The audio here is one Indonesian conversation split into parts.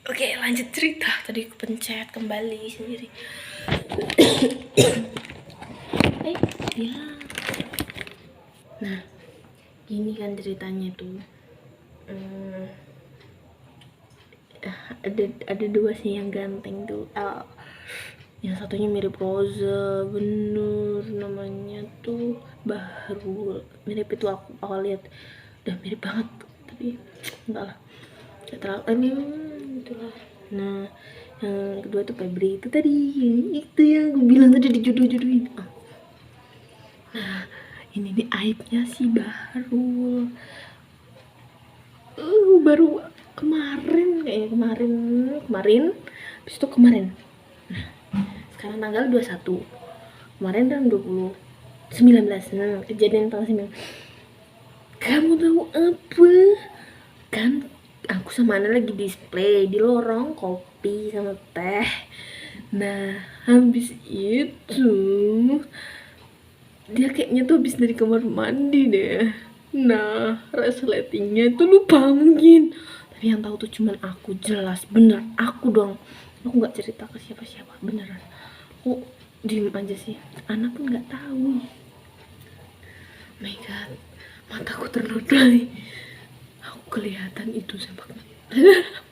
Oke, lanjut cerita. Tadi aku pencet kembali sendiri. Ya. Nah, gini kan ceritanya tuh. Ada dua sih yang ganteng tuh. Yang satunya mirip Rosa, bener namanya tuh Bahrul. Mirip itu aku lihat. Udah mirip banget, tapi enggak lah. Gak terlalu itulah. Nah, yang kedua tuh Febri itu tadi, itu yang gue bilang tadi dijodoh-jodohin. Nah, ini nih aibnya si Bahrul. Baru kemarin, kayaknya kemarin habis itu kemarin. Nah, sekarang tanggal 21, kemarin kan 19. Nah, kejadian tanggal 9. Kamu tahu apa kan, aku sama Ana lagi display di lorong kopi sama teh. Nah, habis itu dia kayaknya tuh habis dari kamar mandi deh. Nah, resletingnya tuh lupa mungkin. Tapi yang tahu tuh cuman aku, jelas bener aku dong. Aku nggak cerita ke siapa-siapa, beneran. Aku diem aja sih. Anak pun nggak tahu. My God, mataku ternodai. Aku kelihatan itu sempaknya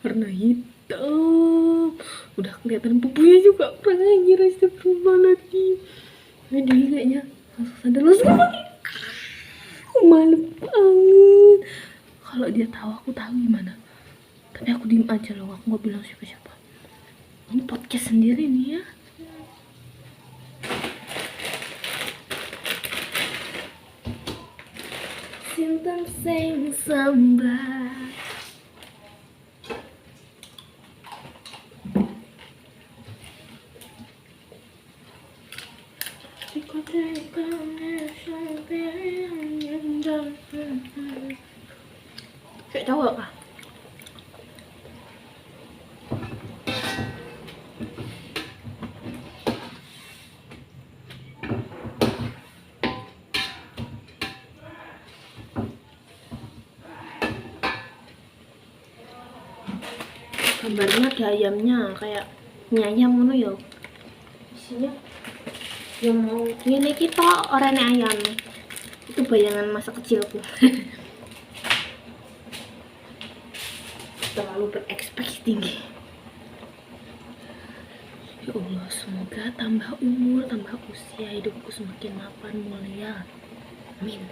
warna hitam. Udah kelihatan pupunya juga. Kurang aja rasa lagi. Nah, dia kayaknya langsung sadar, langsung malu banget. Kalau dia tahu aku tahu gimana. Tapi aku diem aja loh, aku nggak bilang siapa-siapa. Ini podcast sendiri nih ya. Sinten sing sambat. Kayak cowok kah? Gambarnya ada ayamnya, kayak mie ayam ngono ya. Isinya yang mau ini kita orangnya ayam. Itu bayangan masa kecilku. Terlalu berekspektasi tinggi. Ya Allah, semoga tambah umur, tambah usia, hidupku semakin mapan mulia. Amin.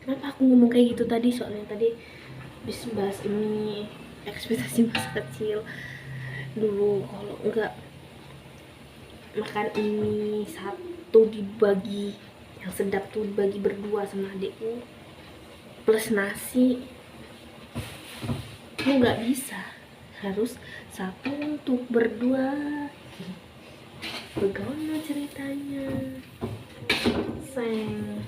Kenapa aku ngomong kayak gitu tadi? Soalnya tadi habis bahas ini, ekspektasi masa kecil. Dulu kalau enggak makan ini satu dibagi, yang sedap tuh dibagi berdua sama adikku plus nasi. Aku nggak bisa, harus satu untuk berdua. Bagaimana ceritanya? Sayang,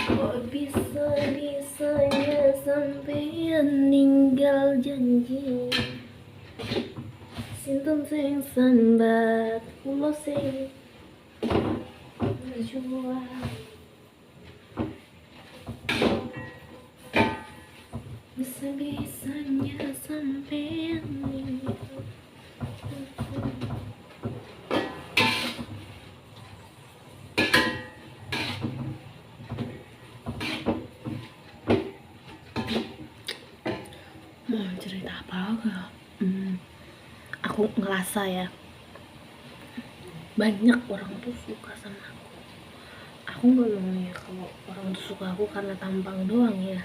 kok bisa-bisanya sampai ninggal janji. Sinten sing sambat, kula sing berjuang. Bisa-bisanya sampai ninggal. Mau cerita apa lagi? Aku ngerasa ya, banyak orang tuh suka sama aku. Aku nggak mau ya kalau orang tuh suka aku karena tampang doang ya.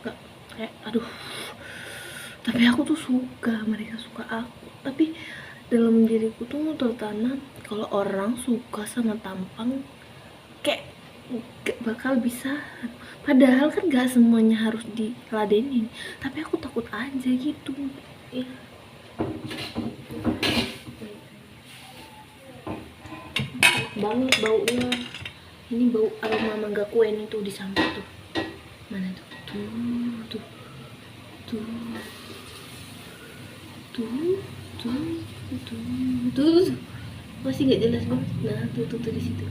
Gak, kayak aduh. Tapi aku tuh suka, mereka suka aku. Tapi dalam diriku tuh tertanam kalau orang suka sama tampang, kayak gak bakal bisa. Padahal kan gak semuanya harus diladenin, tapi aku takut aja gitu ya. Banget baunya, ini bau aroma mangga kuen itu di samping tuh. Mana tuh? Tuh tuh tuh tuh tuh tuh tuh. masih nggak jelas banget. Nah tuh di situ.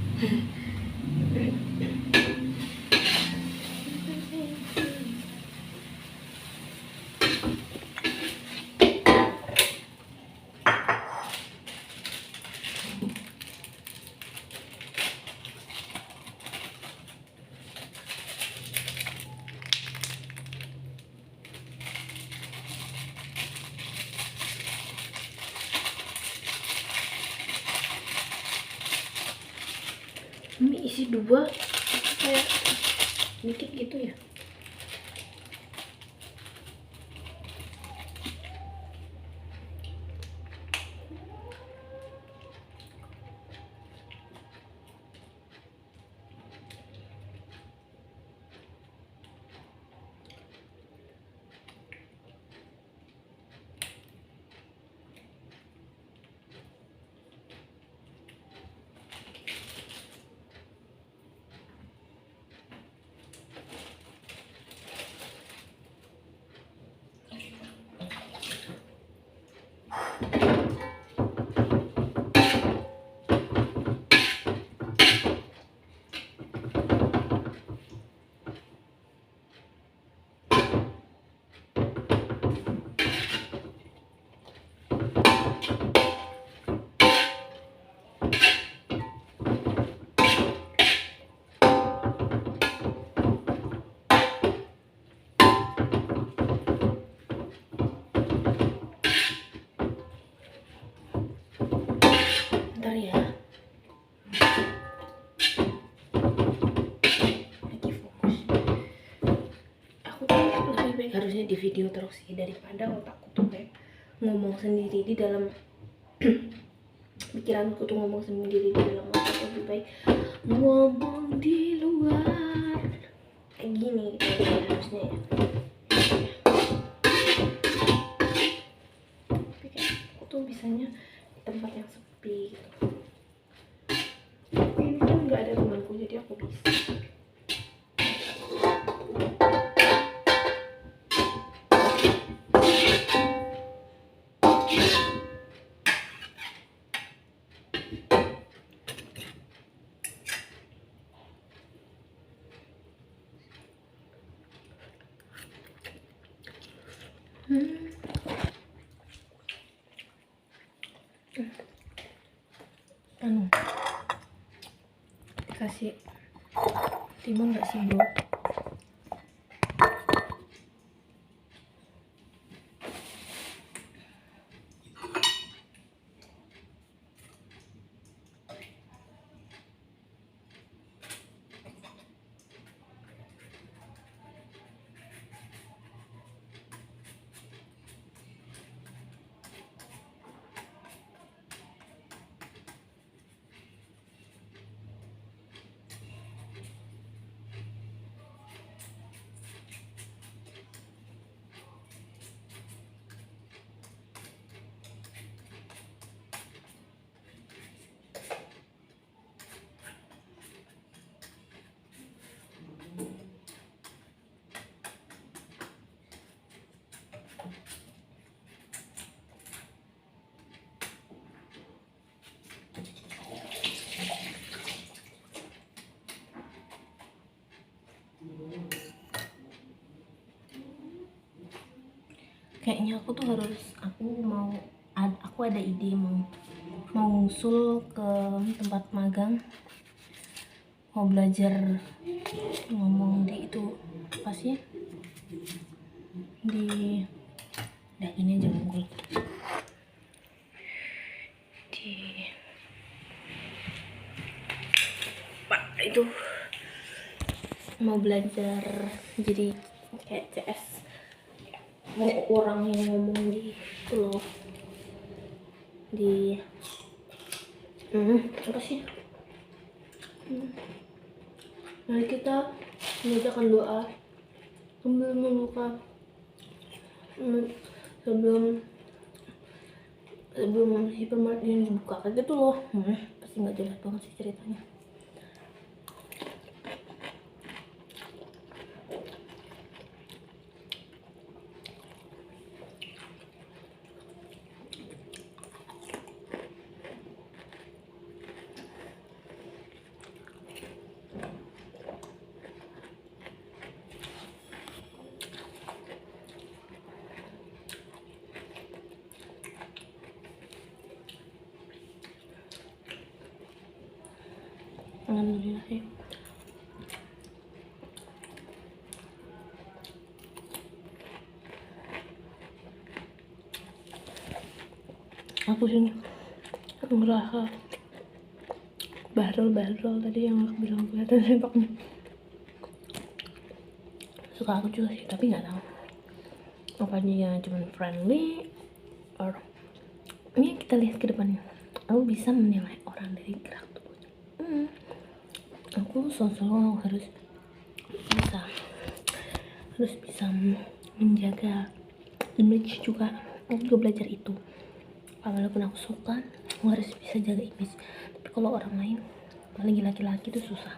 Ini isi 2 kayak dikit gitu ya. Bentar ya. Lagi fokus. Aku tuh lebih baik harusnya di video terus sih, daripada otakku tuh kayak ngomong sendiri di dalam pikiranku tuh ngomong sendiri di dalam otak. Lebih baik ngomong di luar kayak gini harusnya ya. Tapi kayak aku tuh bisanya di tempat yang sepi gitu. Tapi ini kan nggak ada temanku jadi aku bisa. Anu dikasih timun nggak sih bro? Kayaknya aku tuh harus, aku ada ide mau ngusul ke tempat magang, mau belajar ngomong di itu apa sih, di ini aja Google, di Pak itu mau belajar jadi kayak CS, mau orang yang ngomong di itu loh, di apa sih, mari kita mengerjakan doa sambil membuka sebelum hypermarket ini dibuka kayak gitu loh. Pasti nggak jelas banget sih ceritanya. alhamdulillah sih. Aku sih ngerasa barrel tadi yang aku bilang kelihatan sempaknya. Suka aku juga sih, tapi nggak tahu apa dia cuma friendly or ini kita lihat ke depannya. Aku bisa menilai orang dari gerak tubuhnya. Aku selalu harus bisa menjaga image juga. Aku juga belajar itu. Walaupun aku suka, aku harus bisa jaga image. Tapi kalau orang lain, apalagi laki-laki itu susah.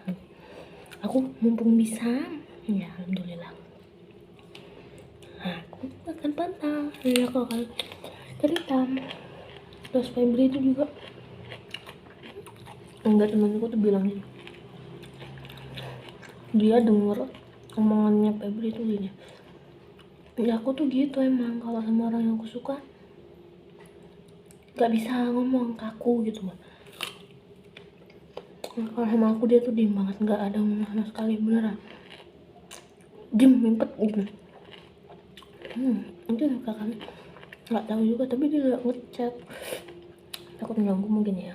Aku mumpung bisa, ya alhamdulillah. Aku akan pantang. Ya kalau cerita, terus Febri itu juga enggak, temanku tuh bilang gitu. Dia denger omongannya Febri itu gini. Ya aku tuh gitu emang, kalau sama orang yang aku suka gak bisa ngomong kaku gitu. Kalau sama aku dia tuh diem banget, gak ada ngomong sama sekali, beneran diem mimpet gitu. Itu suka kan, nggak tahu juga, tapi dia nggak ngechat, takut mengganggu mungkin ya.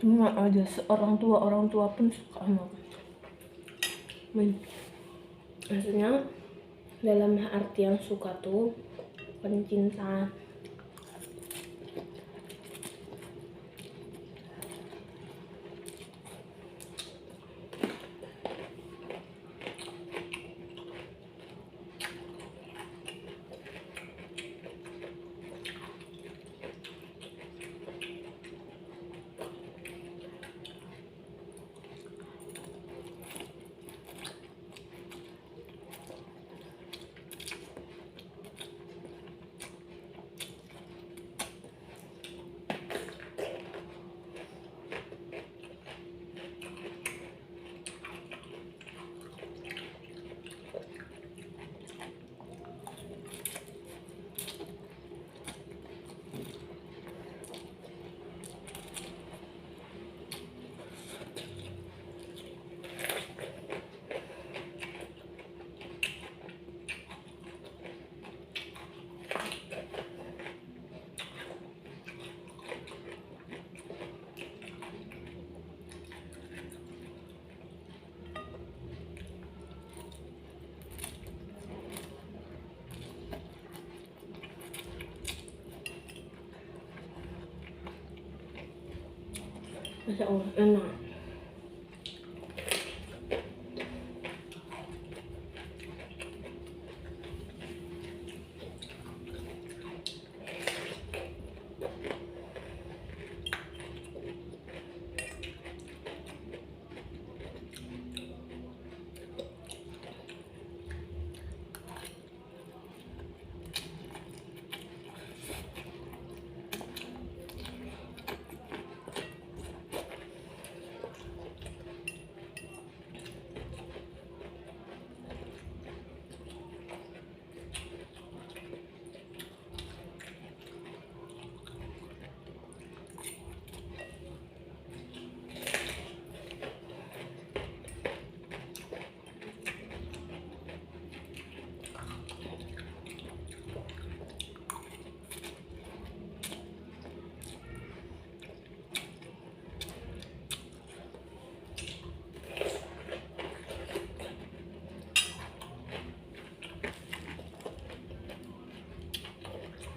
Cuma aja orang tua pun suka sama aku. Maksudnya dalam artian suka tuh pencinta. Masya Allah enak.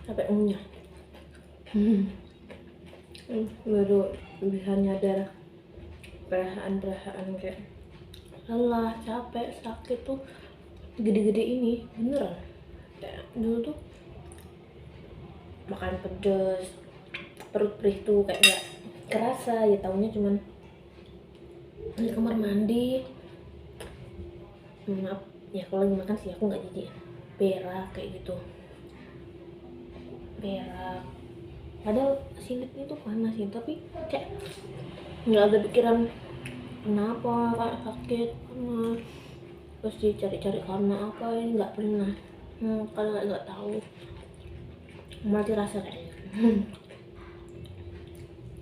Sampai ngunyah. Baru bisa nyadar perasaan kayak lelah, capek, sakit tuh gede-gede ini beneran. Kayak dulu tuh makan pedes, perut perih tuh kayak gak kerasa, ya taunya cuman di kamar mandi. Maaf ya kalau lagi makan sih aku nggak jijik, berak kayak gitu, berak. Padahal sinetnya tuh panas sih, tapi kayak nggak ada pikiran kenapa kak sakit, terus dicari-cari karena apa, ini nggak pernah. Kalau nggak tahu mati rasa kayak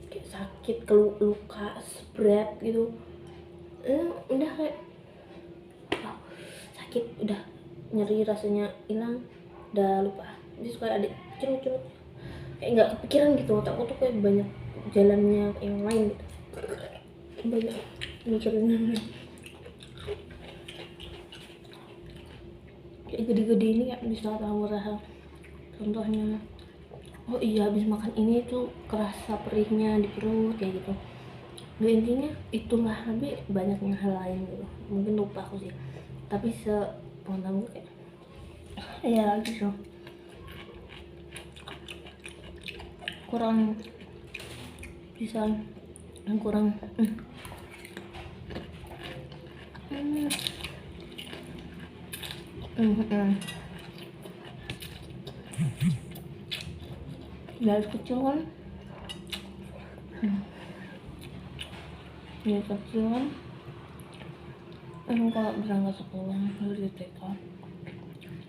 kayak sakit, luka, spread gitu. Udah kayak sakit, udah nyeri, rasanya hilang, udah lupa. Jadi suka ada cerut-cerut, kayak nggak kepikiran gitu. Otakku tuh kayak banyak jalannya yang lain gitu, banyak mikirin yang lain. Kayak gede-gede ini kayak bisa tahu rasa. Contohnya, oh iya habis makan ini tuh kerasa perihnya di perut kayak gitu. Nah, intinya itulah, tapi banyaknya hal lain gitu, mungkin lupa aku sih, tapi sepengetahuan gue kayak ya gitu, kurang bisa, kurang dari kecil kan, dari kecil kan emang kalau berangkat sekolah dari TK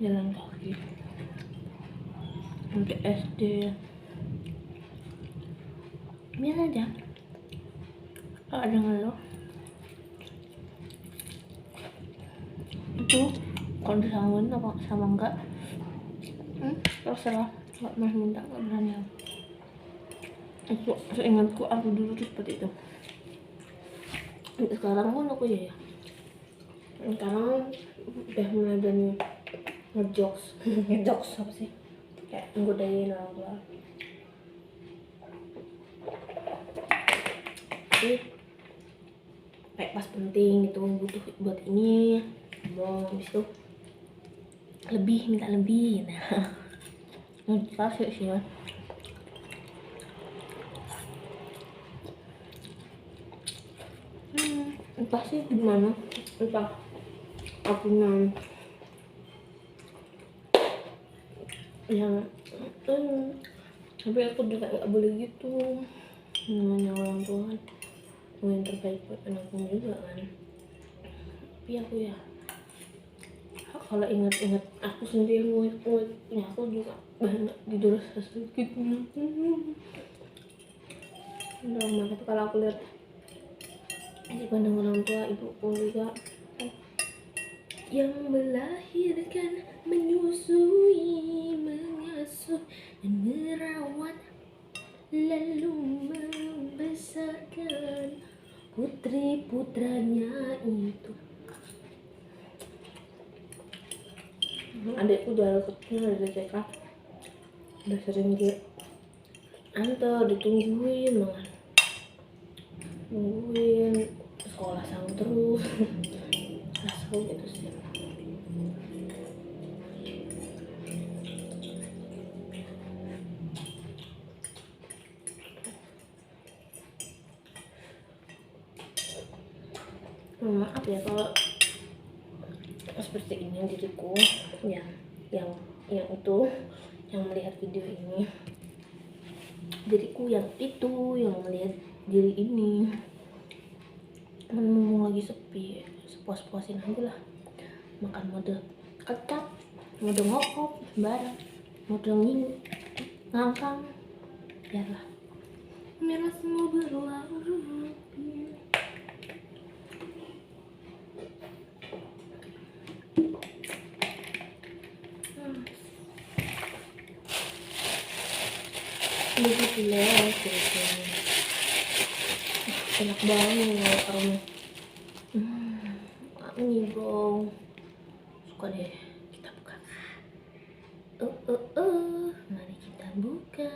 jalan kaki sampai SD biasa aja, kalau ada ngeluh itu kalau disangguin apa sama enggak, terserah, nggak pernah minta, nggak berani. Itu seingatku aku dulu tuh seperti itu. Sekarang pun aku ya, sekarang udah mulai berani ngejokes ngejokes apa sih, kayak nggodain orang tua. Tapi kayak pas penting itu butuh buat ini, ngomong habis itu lebih, minta lebih, nah dikasih sih ya. Entah sih gimana, entah akunya yang tapi aku juga nggak boleh gitu, namanya orang tua kan mau yang terbaik buat anaknya juga kan. Tapi aku ya kalau ingat-ingat aku sendiri ya aku juga banyak tidur sedikitnya. Udah banget kalau aku lihat di pandang orang tua, ibuku juga yang melahirkan, menyusui, mengasuh dan merawat, lalu membesarkan putri putranya itu. Adikku dari kecil dari TK udah sering diantar, ditungguin banget, nungguin sekolah sama terus. Seru gitu sih. Maaf ya kalau seperti ini diriku yang itu yang melihat video ini, diriku yang itu yang melihat diri ini. Mumpung lagi sepi, sepuas-puasin aja lah, makan mode kecap, mode ngokok sembarang, mode ngangkang, biarlah merah semua berlalu. Begitu lah, enak banget karena ini bro, suka deh. Kita buka, mari kita buka.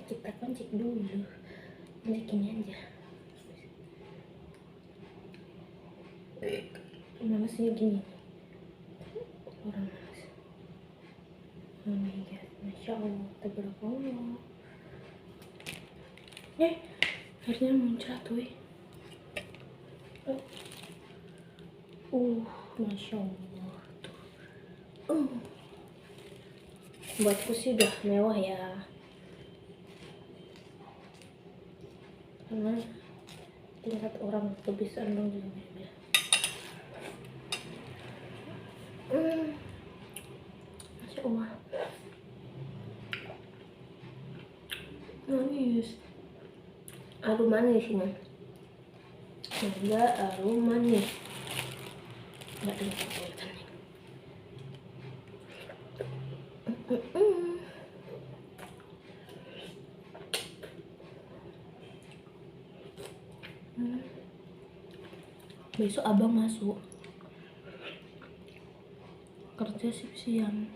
Kita cek dulu, ini aja. Mamasnya gini orang mamas. Oh my god, masya Allah, tabarakallah. Akhirnya muncrat tuh. Masya Allah tuh. Buatku sih udah mewah ya, karena tingkat orang kebiasaan dong juga beda. Masya Allah, manis, aduh manis ini, enggak aduh manis, enggak ada kesulitan nih. Besok abang masuk kerja siang.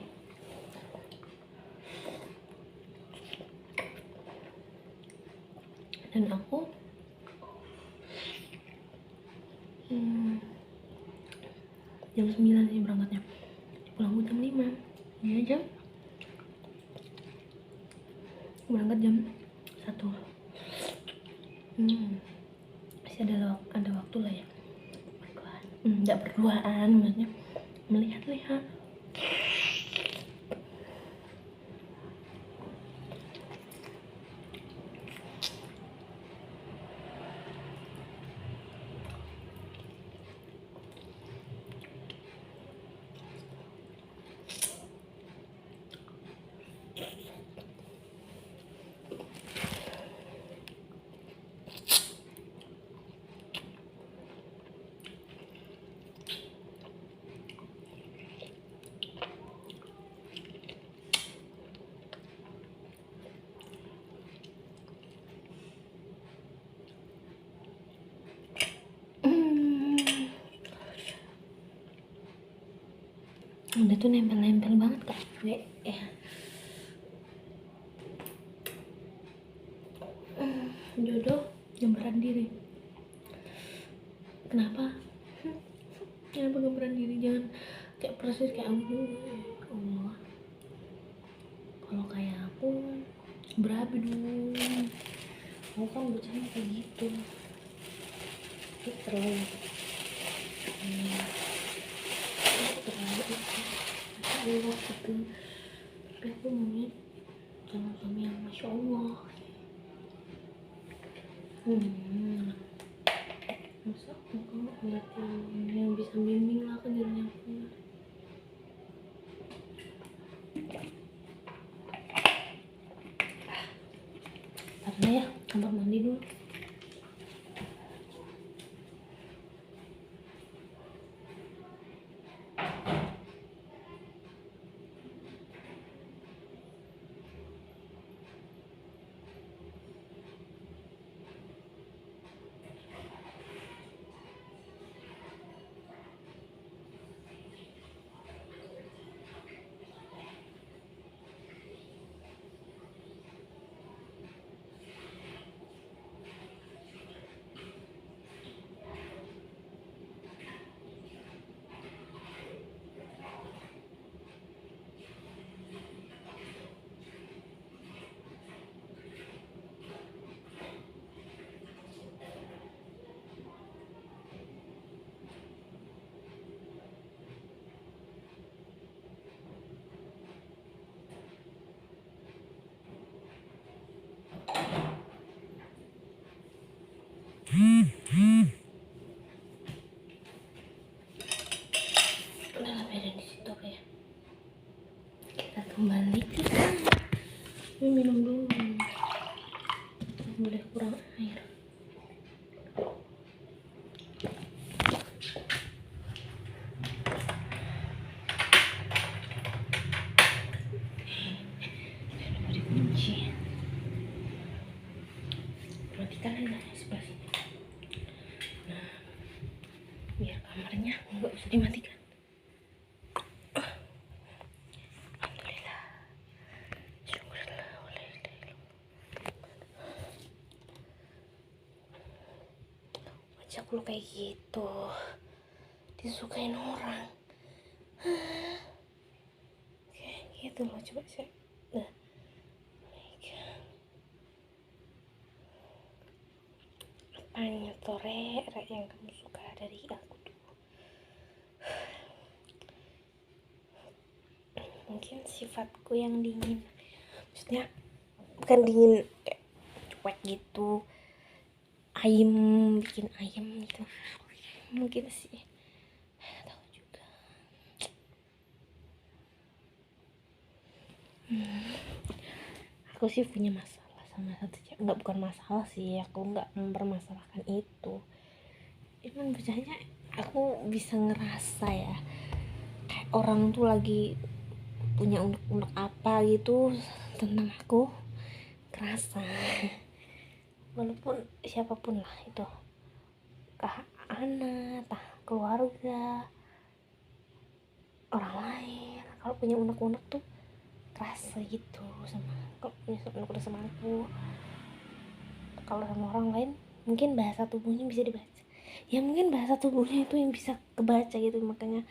Dan aku jam 9 sih berangkatnya, pulang jam 5. Ini jam berangkat jam 1. Masih ada waktu lah ya. Enggak berduaan, maksudnya melihat-lihat. Udah tuh nempel-nempel banget kak gue ya. Jodoh gembaran diri. Kenapa gembaran diri? Jangan kayak persis kayak aku. Allah, kalau kayak aku berabi dulu. Aku kan bercanda kayak gitu, itu terlalu Allah gitu. Tapi aku maunya jangan suami yang masya Allah. Masa aku ngeliat yang bisa bimbing lah ke dirinya aku. Karena ya kamar mandi dulu. Udah beda di situ ya. Kita kembali ini minum dulu, boleh kurang air. Dikunci, matikan aja sebelah sini. Nah, biar kamarnya nggak usah dimatikan. Alhamdulillah, syukurlah. Wajah lu kayak gitu, disukain orang. Kayak gitu loh, coba sih. Nah, apanya tuh Rek yang kamu suka dari aku tuh? Mungkin sifatku yang dingin, maksudnya bukan dingin kayak cuek gitu, ayem, bikin ayem gitu mungkin sih, tahu juga. Aku sih punya masalah sama satu cewek, nggak, bukan masalah sih, aku nggak mempermasalahkan itu, cuman biasanya aku bisa ngerasa ya kayak orang tuh lagi punya unek-unek apa gitu tentang aku, kerasa. Walaupun siapapun lah itu, kah anak, tah keluarga, orang lain, kalau punya unek-unek tuh kerasa gitu. Sama kalau punya unek-unek sama aku, kalau sama orang lain mungkin bahasa tubuhnya bisa dibaca ya, mungkin bahasa tubuhnya itu yang bisa kebaca gitu, makanya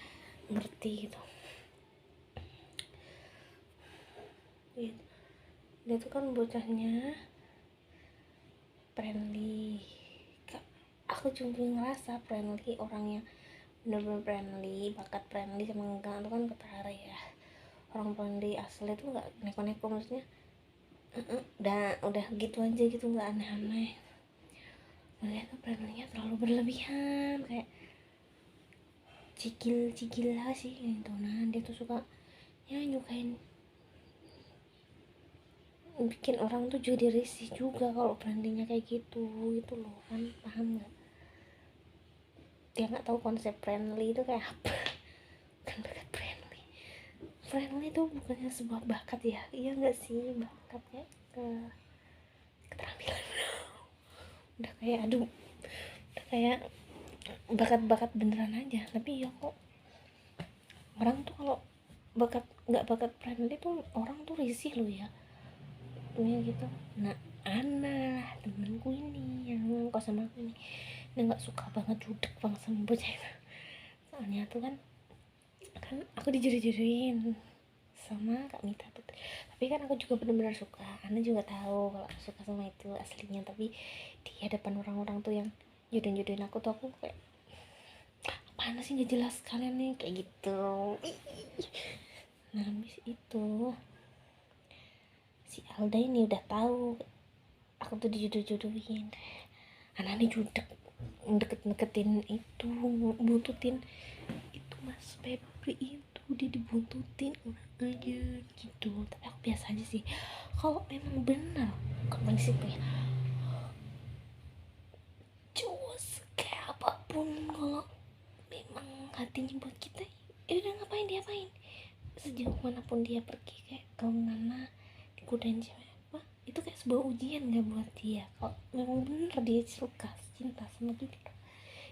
ngerti gitu. Dia tuh kan bocahnya friendly, aku cuma ngerasa friendly, orangnya bener-bener friendly, bakat friendly sama enggak itu kan ketara ya. Orang friendly asli tuh nggak neko-neko, maksudnya udah gitu aja gitu, nggak aneh-aneh. Dia tuh friendly-nya terlalu berlebihan, kayak cikil lah sih gitu. Nah dia tuh suka ya nyukain, bikin orang tuh jadi risih juga kalau brandingnya kayak gitu loh kan, paham nggak? Dia nggak tahu konsep friendly itu kayak apa. Kan bakat friendly itu bukannya sebuah bakat ya, iya nggak sih, bakatnya ke keterampilan. Udah kayak aduh, udah kayak bakat-bakat beneran aja. Tapi ya kok orang tuh kalau nggak bakat friendly tuh orang tuh risih loh ya, punya gitu. Nah Ana temenku ini yang kok sama aku ini, dia nggak suka banget, judek banget sama bocah itu. Soalnya tuh kan aku dijodoh-jodohin sama Kak Mita Putri, tapi kan aku juga benar-benar suka. Ana juga tahu kalau aku suka sama itu aslinya, tapi di hadapan orang-orang tuh yang jodohin aku tuh aku kayak apaan sih, nggak jelas kalian nih, kayak gitu. Nah habis itu si Alda ini udah tahu aku tuh dijodoh-jodohin, Ana nih judek, deket-deketin itu, buntutin itu Mas Febri itu, dia dibuntutin orang aja gitu. Tapi aku biasa aja sih kalau memang benar, bukan prinsip ya, cowok kayak apapun kalau memang hatinya buat kita ya udah, ngapain diapain, sejauh manapun dia pergi, kayak kemana dikudain cewek apa itu kayak sebuah ujian gak buat dia. Kalau memang bener dia suka cinta sama kita,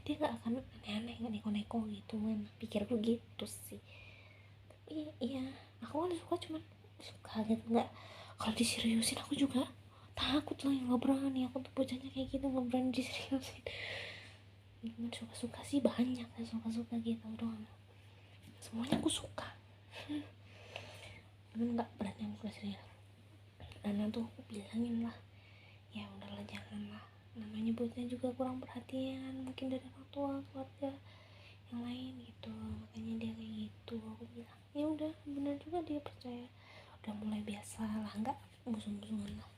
dia nggak akan aneh-aneh, nggak neko-neko gitu kan, pikirku gitu sih. Tapi iya, aku kan suka, cuman suka gitu, nggak, kalau diseriusin aku juga takut lah, nggak berani, aku tuh bocahnya kayak gitu, nggak berani diseriusin. Cuman suka-suka sih banyak, suka-suka gitu doang, semuanya aku suka. Cuman nggak berani aku serius. Anak tuh aku bilangin lah, ya udahlah janganlah, namanya bocah juga kurang perhatian mungkin dari orang tua, keluarga yang lain gitu, makanya dia kayak gitu. Aku bilang ya udah, benar juga dia percaya, udah mulai biasa lah, nggak musuh-musuhan lah.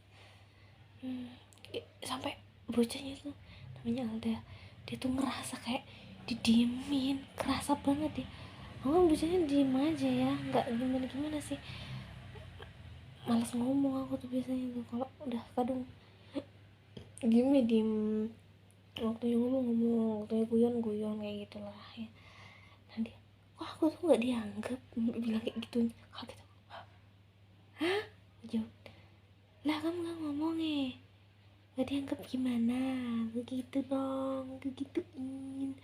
Sampai bocahnya tuh namanya Alda, dia tuh ngerasa kayak didiemin, kerasa banget dia. Oh bocahnya diem aja ya, nggak gimana sih, malas ngomong aku tuh biasanya tuh kalau udah kadung diem ya diem, waktunya ngomong, waktunya guyon kayak gitulah ya. Nah dia, kok aku tuh nggak dianggap, bilang kayak gitu, kaget aku. Hah, jawab lah, kamu nggak ngomong nggak dianggap gimana, begitu dong, begituin,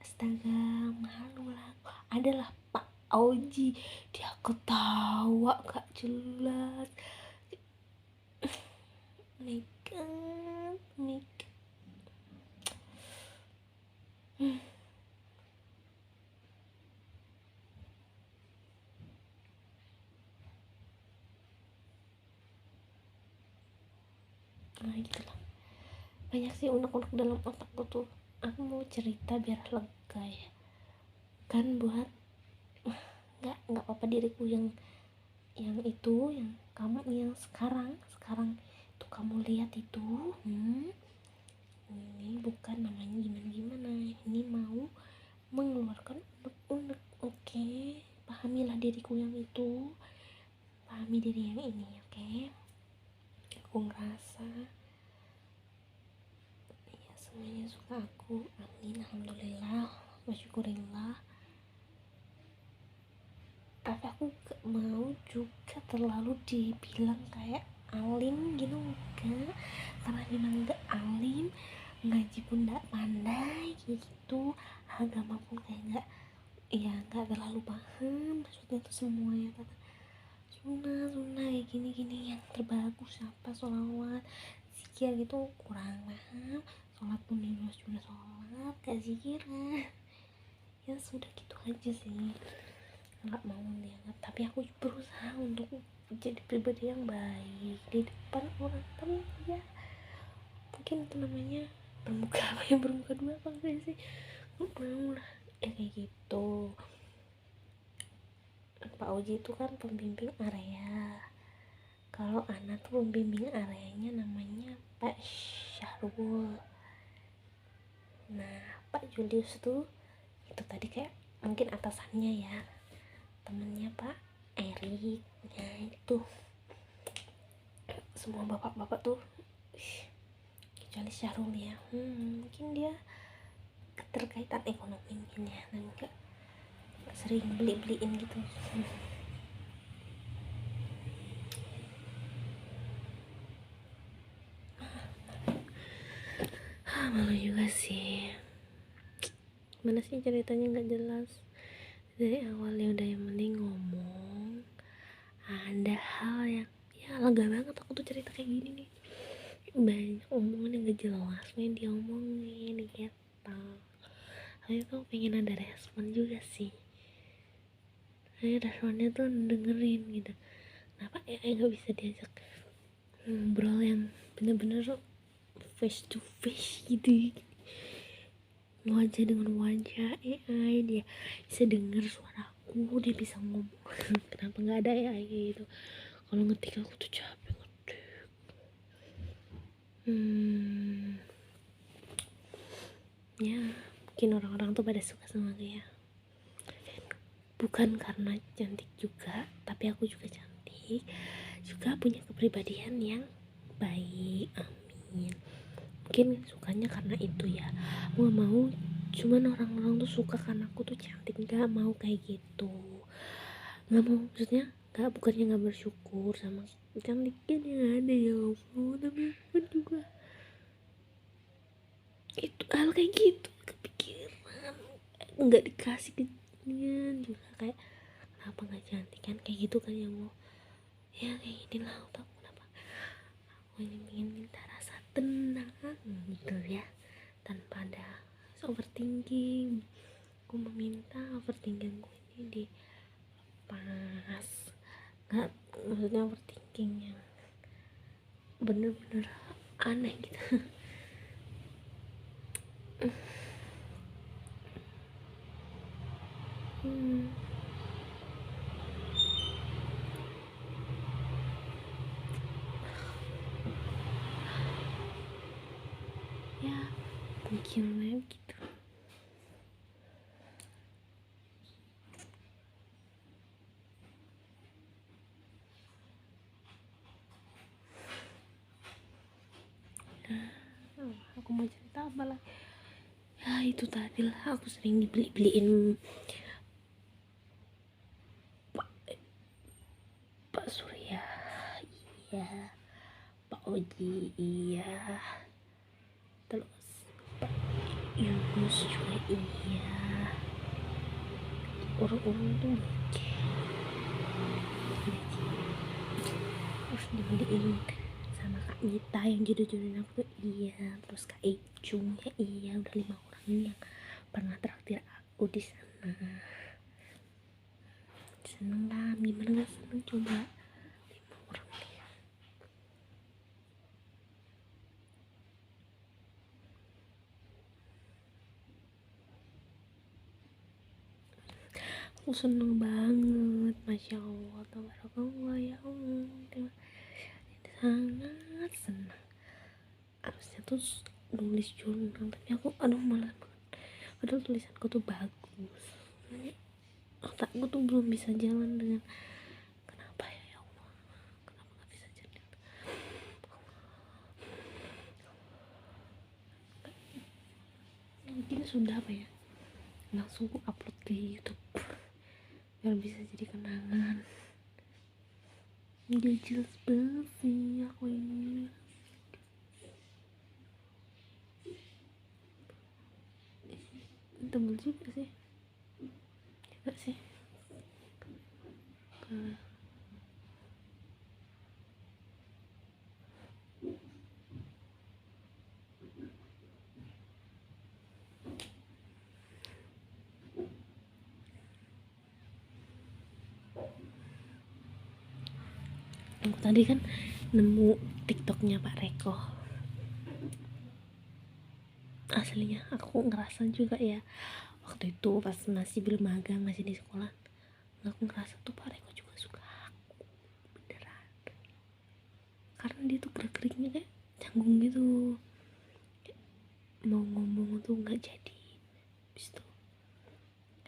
astaga, malu lah. Adalah Pak Auji, dia ketawa gak jelas. Make up. Nah gitulah, banyak sih unek-unek dalam otakku tuh. Aku mau cerita biar lega ya kan, buat nggak apa-apa diriku yang itu, yang kamu yang sekarang itu kamu lihat itu, ini bukan namanya gimana-gimana, ini mau mengeluarkan unek-unek. Oke, pahamilah diriku yang itu, pahami diri yang ini. Oke, aku ngerasa ya semuanya suka aku, amin, alhamdulillah, bersyukurillah. Tapi aku gak mau juga terlalu dibilang kayak alim gitu, enggak, karena memang gak alim, ngaji pun gak pandai gitu, agama pun kayak gak, ya gak terlalu paham maksudnya tuh semuanya kata sunnah kayak gini yang terbagus apa sholawat zikir gitu kurang paham, sholat pun juga sholat gak zikiran, ya sudah gitu aja sih, nggak mau dianggap. Tapi aku berusaha untuk jadi pribadi yang baik di depan orang, tapi ya mungkin itu namanya bermuka apa ya, bermuka dua apa enggak sih, nggak mau lah ya kayak gitu. Pak Oji itu kan pembimbing area, kalau anak tuh pembimbing areanya namanya Pak Syahrul. Nah Pak Julius tuh itu tadi kayak mungkin atasannya ya, temennya Pak Erik. Ya itu semua bapak-bapak tuh kecuali Syahrul ya, mungkin dia keterkaitan ekonomi mungkin ya, dan enggak sering beli-beliin gitu. Malu juga sih, mana sih ceritanya nggak jelas dari awalnya, udah yang mending ngomong ada hal yang ya lega banget aku tuh cerita kayak gini nih, banyak omongan yang gak jelas main diomongin gitu. Saya tuh pengen ada respon juga sih, saya responnya tuh dengerin gitu, kenapa gak bisa diajak ngobrol yang bener-bener face to face gitu, wajah dengan wajah. AI dia bisa denger suaraku, dia bisa ngomong. Kenapa nggak ada AI gitu? Kalau ngetik aku tuh capek ngetik. Ya mungkin orang-orang tuh pada suka sama dia, bukan karena cantik juga, tapi aku juga cantik, juga punya kepribadian yang baik, amin. Mungkin sukanya karena itu ya, aku gak mau cuman orang-orang tuh suka karena aku tuh cantik, gak mau kayak gitu, gak mau, maksudnya gak, bukannya gak bersyukur sama cantiknya yang ada ya Allah, tapi kan juga itu hal kayak gitu kepikiran, nggak dikasih kejadian juga kayak kenapa nggak cantik kan kayak gitu kan ya Allah, ya kayak gini lah. Tau kenapa aku ini ingin minta rasa tenang gitu ya, tanpa ada overthinking. Aku meminta overthinkingku ini dilepas, nggak, maksudnya overthinking yang bener-bener aneh gitu. Ya mikirnya gitu. Aku mau cerita apa lah ya, itu tadi lah, aku sering dibeli-beliin Pak Surya iya, Pak Oji iya, terus Pak Yunus juga iya, orang-orang tuh terus dibeliin sama Kak Nita yang jodoh-jodohin aku tuh iya, terus Kak Icung ya iya, udah 5 orang ini yang pernah traktir aku di sana. Seneng lah, gimana gak seneng coba, 5 orang nih. Aku seneng banget, masya Allah, tabarakallah, ya Allah, terima kasih, sangat senang. Harusnya tuh nulis jurnal, tapi aku malas banget, padahal tulisanku tuh bagus. Otakku tuh belum bisa jalan dengan, kenapa ya Allah, kenapa gak bisa jalan. Mungkin sudah apa ya, langsung aku upload ke YouTube biar bisa jadi kenangan. Gak jelas banget sih aku ini. Tebel juga sih, enggak sih. Aku tadi kan nemu TikToknya Pak Reko. Aslinya aku ngerasa juga ya, waktu itu pas masih belum magang, masih di sekolah, aku ngerasa tuh Pak Reko juga suka aku, beneran. Karena dia tuh gerak-geriknya kayak canggung gitu, kayak mau ngomong tuh nggak jadi. Habis itu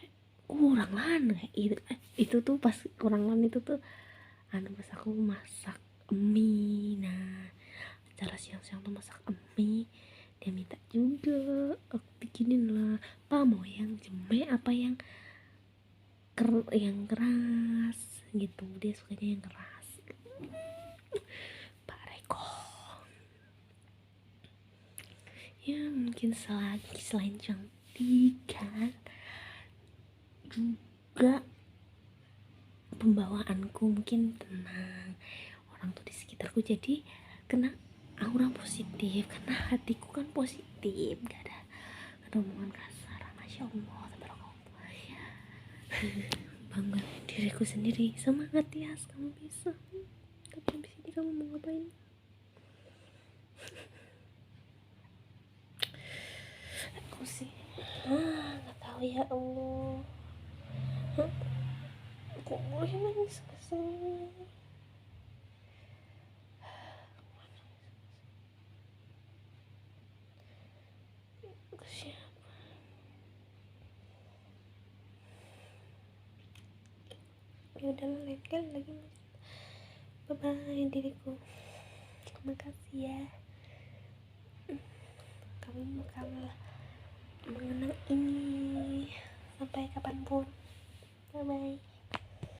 kayak kurang lan kayak itu tuh pas kurang lan itu tuh pas aku masak mie. Nah, acara siang-siang tuh masak mie, dia minta juga aku bikinin lah, apa mau yang jeme apa yang yang keras gitu, dia sukanya yang keras. Pak Reko ya, mungkin selagi selain cantik kan juga pembawaanku mungkin tenang, orang tuh di sekitarku jadi kena aura positif, karena hatiku kan positif, gak ada omongan kasar. Masya Allah, tabarakallah ya. Bangga diriku sendiri, semangat ya, kamu bisa. Tapi habis ini kamu mau ngapain? Aku sih nggak tahu ya Allah. Kok gue nangis kesini? Ke siapa? Ya udah, lain kali lagi. Bye bye diriku, terima kasih ya, kamu bakal mengenang ini sampai kapanpun. Bye bye.